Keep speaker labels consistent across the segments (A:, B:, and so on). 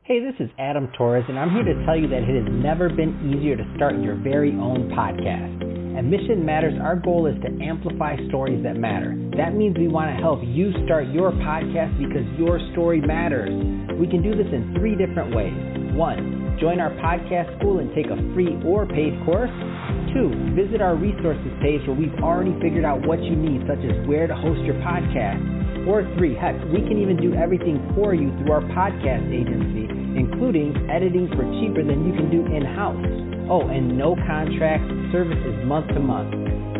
A: Hey, this is Adam Torres, and I'm here to tell you that it has never been easier to start your very own podcast. At Mission Matters, our goal is to amplify stories that matter. That means we want to help you start your podcast because your story matters. We can do this in 3 different ways. 1, join our podcast school and take a free or paid course. 2, visit our resources page where we've already figured out what you need, such as where to host your podcast. Or 3, heck, we can even do everything for you through our podcast agency, including editing for cheaper than you can do in-house. Oh, and no contracts, service is month to month.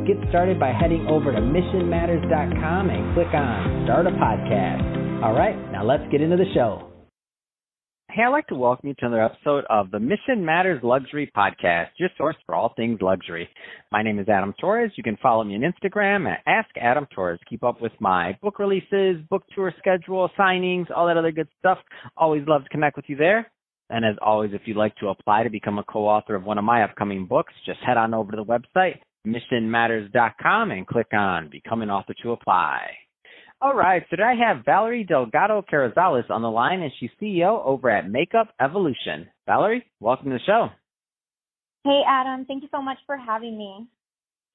A: Get started by heading over to missionmatters.com and click on Start a Podcast. All right, now let's get into the show. Hey, I'd like to welcome you to another episode of the Mission Matters Luxury Podcast, your source for all things luxury. My name is Adam Torres. You can follow me on Instagram at AskAdamTorres. Keep up with my book releases, book tour schedule, signings, all that other good stuff. Always love to connect with you there. And as always, if you'd like to apply to become a co-author of one of my upcoming books, just head on over to the website, missionmatters.com, and click on Become an Author to apply. All right, so today I have Valerie Delgado-Carrizales on the line, and she's CEO over at Makeup Evolution. Valerie, welcome to the show.
B: Hey, Adam. Thank you so much for having me.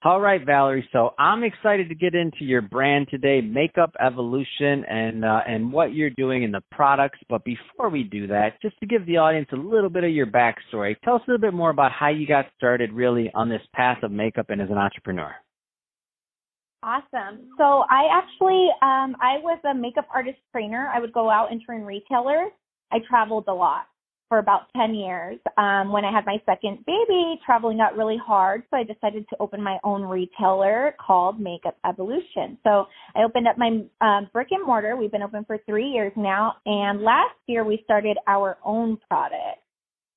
A: All right, Valerie, so I'm excited to get into your brand today, Makeup Evolution, and what you're doing in the products. But before we do that, just to give the audience a little bit of your backstory, tell us a little bit more about how you got started really on this path of makeup and as an entrepreneur.
B: Awesome. So I actually, I was a makeup artist trainer. I would go out and train retailers. I traveled a lot for about 10 years. When I had my second baby, traveling got really hard, so I decided to open my own retailer called Makeup Evolution. So I opened up my brick and mortar. We've been open for 3 years now, and last year we started our own product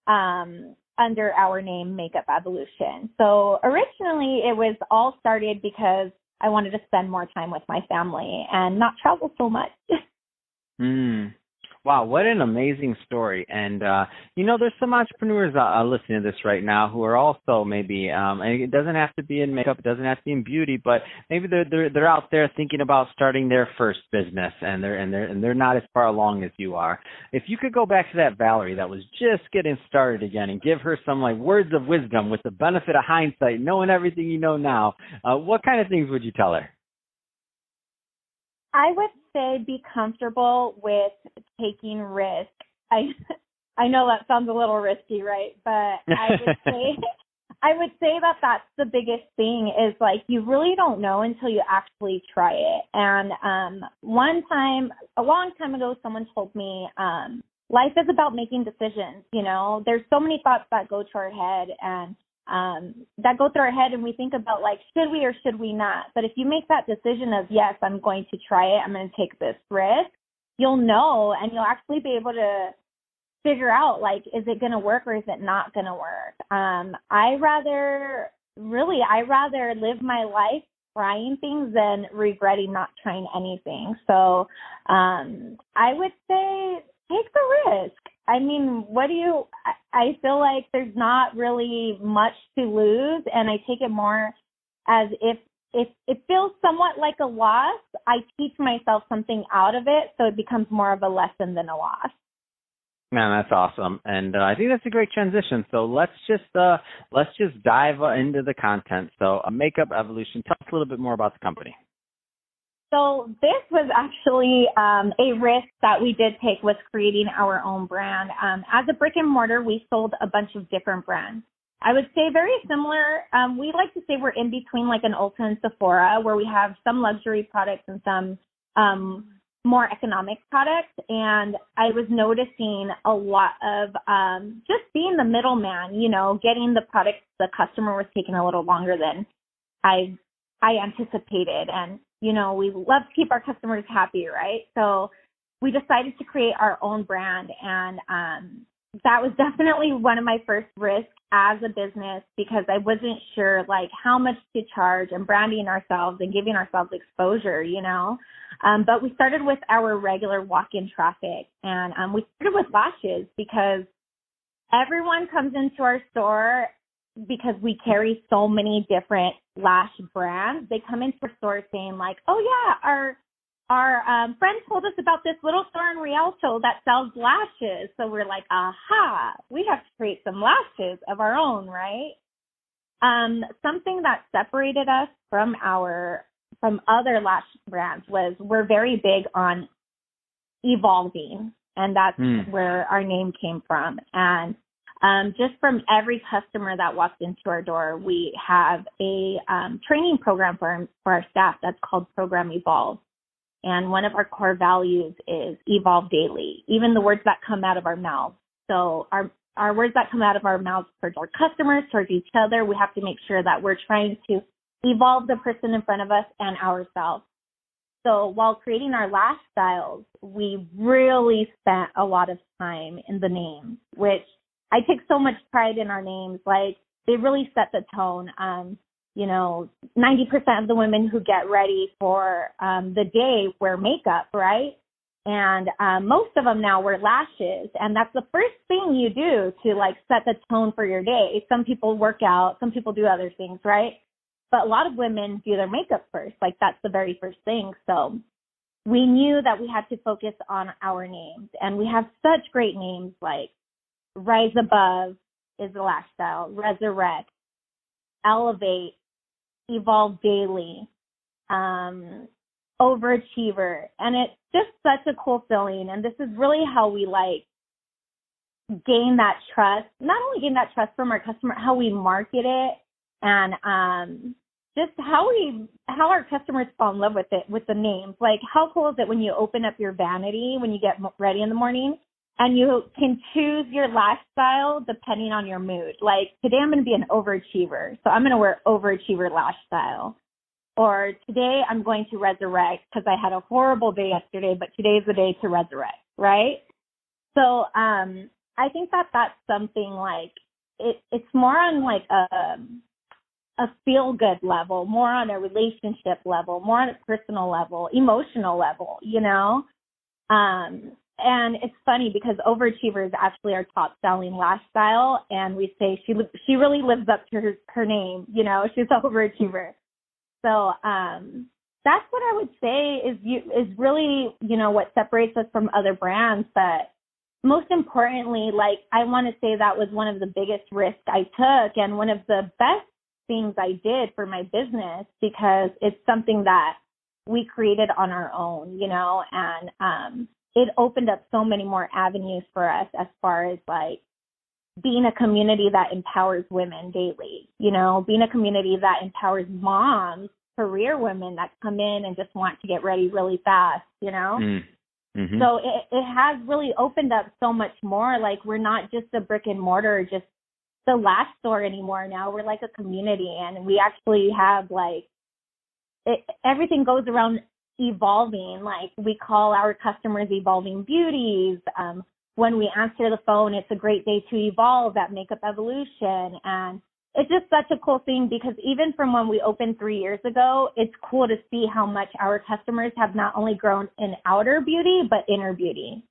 B: under our name, Makeup Evolution. So originally it was all started because I wanted to spend more time with my family and not travel so much.
A: Wow, what an amazing story. And, there's some entrepreneurs listening to this right now who are also maybe, and it doesn't have to be in makeup, it doesn't have to be in beauty, but maybe they're out there thinking about starting their first business and they're not as far along as you are. If you could go back to that Valerie that was just getting started again and give her some words of wisdom with the benefit of hindsight, knowing everything you know now, what kind of things would you tell her?
B: I would say be comfortable with taking risk. I know that sounds a little risky, right? But I would say that that's the biggest thing is you really don't know until you actually try it. And a long time ago, someone told me life is about making decisions. There's so many thoughts that go to our head and that go through our head, and we think about should we or should we not? But if you make that decision of yes, I'm going to try it, I'm going to take this risk, you'll know, and you'll actually be able to figure out is it going to work or is it not going to work? I rather live my life trying things than regretting not trying anything. So I would say take the risk. I mean, I feel like there's not really much to lose, and I take it more as if it feels somewhat like a loss, I teach myself something out of it, so it becomes more of a lesson than a loss.
A: Man, that's awesome, and I think that's a great transition. So let's just dive into the content. So, Makeup Evolution. Tell us a little bit more about the company.
B: So this was actually a risk that we did take, was creating our own brand. As a brick and mortar, we sold a bunch of different brands. I would say very similar. We like to say we're in between an Ulta and Sephora, where we have some luxury products and some more economic products. And I was noticing a lot of just being the middleman, getting the products the customer was taking a little longer than I anticipated. And we love to keep our customers happy, right? So we decided to create our own brand, and that was definitely one of my first risks as a business, because I wasn't sure how much to charge and branding ourselves and giving ourselves exposure, But we started with our regular walk-in traffic, and we started with lashes because everyone comes into our store because we carry so many different lash brands. They come into our store saying oh yeah, our friend told us about this little store in Rialto that sells lashes. So we're like, aha, we have to create some lashes of our own, right? Something that separated us from other lash brands was we're very big on evolving, and that's where our name came from. And just from every customer that walks into our door, we have a training program for our staff that's called Program Evolve. And one of our core values is evolve daily, even the words that come out of our mouths. So our words that come out of our mouths towards our customers, towards each other, we have to make sure that we're trying to evolve the person in front of us and ourselves. So while creating our lash styles, we really spent a lot of time in the names, which I take so much pride in our names. Like, they really set the tone. 90% of the women who get ready for the day wear makeup, right? And most of them now wear lashes. And that's the first thing you do to, like, set the tone for your day. Some people work out, some people do other things, right? But a lot of women do their makeup first. Like, that's the very first thing. So we knew that we had to focus on our names. And we have such great names like Rise Above is the lash style, Resurrect, Elevate, Evolve Daily, Overachiever. And it's just such a cool feeling. And this is really how we, like, gain that trust, not only gain that trust from our customer, how we market it, and just how our customers fall in love with it, with the names. Like, how cool is it when you open up your vanity when you get ready in the morning and you can choose your lash style depending on your mood. Like, today I'm going to be an overachiever, so I'm going to wear overachiever lash style. Or today I'm going to resurrect because I had a horrible day yesterday, but today's the day to resurrect, right? So I think that that's something, like, it's more on, like, a feel-good level, more on a relationship level, more on a personal level, emotional level, And it's funny because Overachiever is actually our top-selling lash style, and we say she really lives up to her name, she's an Overachiever. So that's what I would say is really, what separates us from other brands. But most importantly, like, I want to say that was one of the biggest risks I took and one of the best things I did for my business, because it's something that we created on our own, and it opened up so many more avenues for us as far as, like, being a community that empowers women daily, being a community that empowers moms, career women that come in and just want to get ready really fast,
C: Mm-hmm.
B: So it has really opened up so much more. Like, we're not just a brick and mortar, just the lash store anymore. Now we're like a community, and we actually have, like, everything goes around evolving. Like, we call our customers evolving beauties. When we answer the phone, it's a great day to evolve at Makeup Evolution. And it's just such a cool thing, because even from when we opened 3 years ago, it's cool to see how much our customers have not only grown in outer beauty, but inner beauty.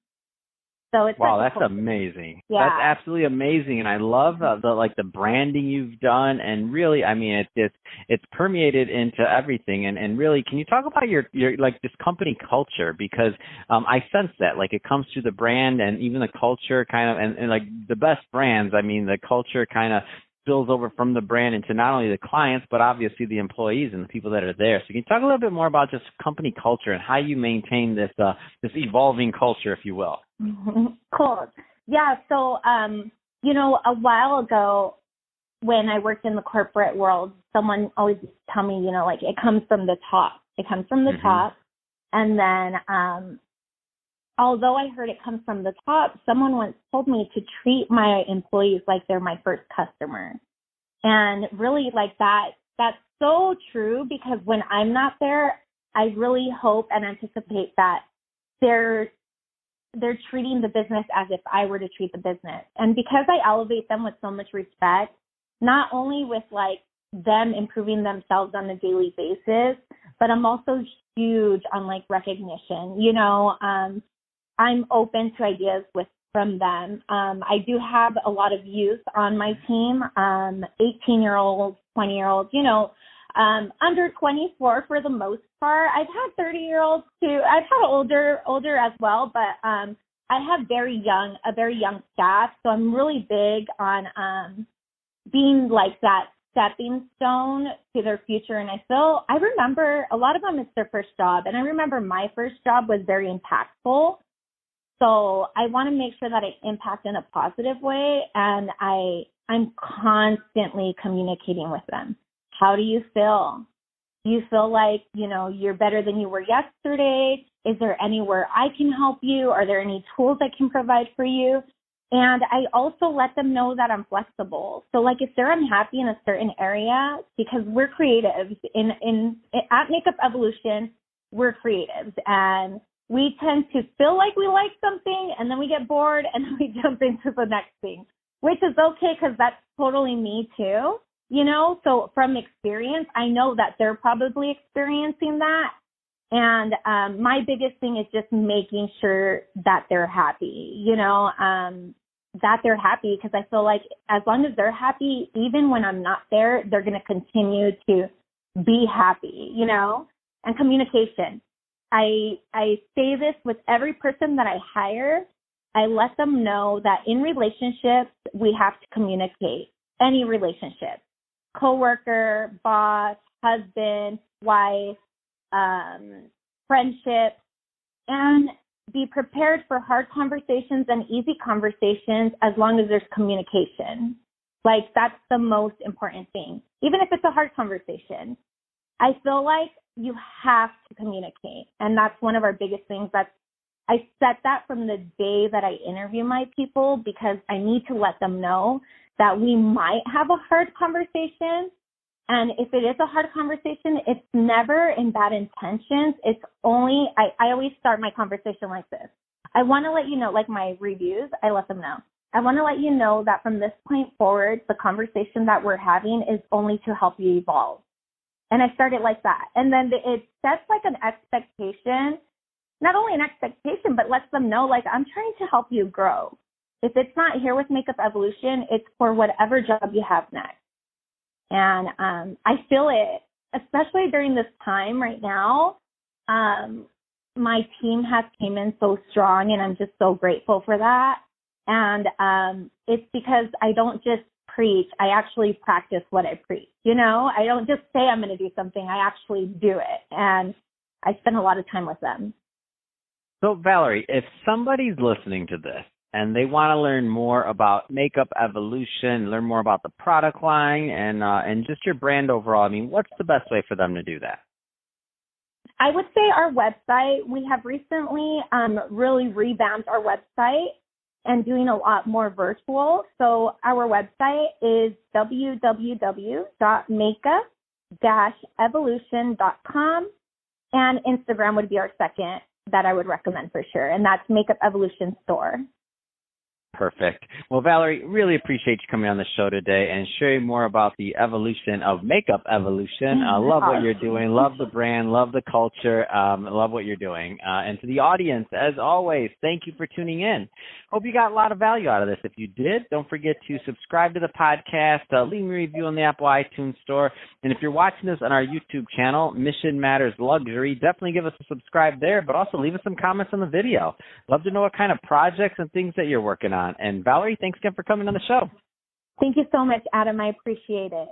B: So it's
C: wow, that's
B: cool
C: amazing.
B: Yeah.
C: That's absolutely amazing, and I love the branding you've done, and really, I mean, it's permeated into everything. And really, can you talk about your like this company culture? Because I sense that, like, it comes through the brand and even the culture kind of, and like the best brands, I mean, the culture kind of spills over from the brand into not only the clients, but obviously the employees and the people that are there. So can you talk a little bit more about just company culture and how you maintain this evolving culture, if you will?
B: Cool. Yeah. So, a while ago when I worked in the corporate world, someone always tell me, like, it comes from the top. It comes from the top. And then, although I heard it comes from the top, someone once told me to treat my employees like they're my first customer. And really, like, that's so true, because when I'm not there, I really hope and anticipate that they're treating the business as if I were to treat the business. And because I elevate them with so much respect, not only with, like, them improving themselves on a daily basis, but I'm also huge on, like, recognition. I'm open to ideas from them. I do have a lot of youth on my team, 18-year-olds, 20-year-olds. Under 24 for the most part. I've had 30-year-olds too. I've had older as well, but I have a very young staff. So I'm really big on being like that stepping stone to their future. And I remember a lot of them, it's their first job. And I remember my first job was very impactful. So I want to make sure that I impact in a positive way. And I'm constantly communicating with them. How do you feel? Do you feel like, you're better than you were yesterday? Is there anywhere I can help you? Are there any tools I can provide for you? And I also let them know that I'm flexible. So like if they're unhappy in a certain area, because we're creatives at Makeup Evolution, we're creatives and we tend to feel like we like something and then we get bored and then we jump into the next thing, which is okay because that's totally me too, So from experience, I know that they're probably experiencing that. And my biggest thing is just making sure that they're happy, that they're happy, because I feel like as long as they're happy, even when I'm not there, they're going to continue to be happy, and communication. I say this with every person that I hire. I let them know that in relationships, we have to communicate. Any relationship, coworker, boss, husband, wife, friendship, and be prepared for hard conversations and easy conversations as long as there's communication. Like that's the most important thing. Even if it's a hard conversation, I feel like you have to communicate. And that's one of our biggest things. I set that from the day that I interview my people because I need to let them know that we might have a hard conversation. And if it is a hard conversation, it's never in bad intentions. It's only, I always start my conversation like this. I want to let you know, like my reviews, I let them know. I want to let you know that from this point forward, the conversation that we're having is only to help you evolve. And I start it like that. And then it sets like an expectation, not only an expectation, but lets them know, like, I'm trying to help you grow. If it's not here with Makeup Evolution, it's for whatever job you have next. And I feel it, especially during this time right now. My team has came in so strong, and I'm just so grateful for that. And it's because I don't just preach. I actually practice what I preach. I don't just say I'm going to do something. I actually do it. And I spend a lot of time with them.
C: So, Valerie, if somebody's listening to this, and they want to learn more about Makeup Evolution, learn more about the product line, and just your brand overall, what's the best way for them to do that?
B: I would say our website. We have recently really revamped our website and doing a lot more virtual. So our website is www.makeup-evolution.com, and Instagram would be our second that I would recommend for sure, and that's Makeup Evolution Store.
C: Perfect. Well, Valerie, really appreciate you coming on the show today and sharing more about the evolution of Makeup Evolution. I love what you're doing. Love the brand. Love the culture. Love what you're doing. And to the audience, as always, thank you for tuning in. Hope you got a lot of value out of this. If you did, don't forget to subscribe to the podcast, leave me a review on the Apple iTunes Store. And if you're watching this on our YouTube channel, Mission Matters Luxury, definitely give us a subscribe there, but also leave us some comments on the video. Love to know what kind of projects and things that you're working on. And Valerie, thanks again for coming on the show.
B: Thank you so much, Adam. I appreciate it.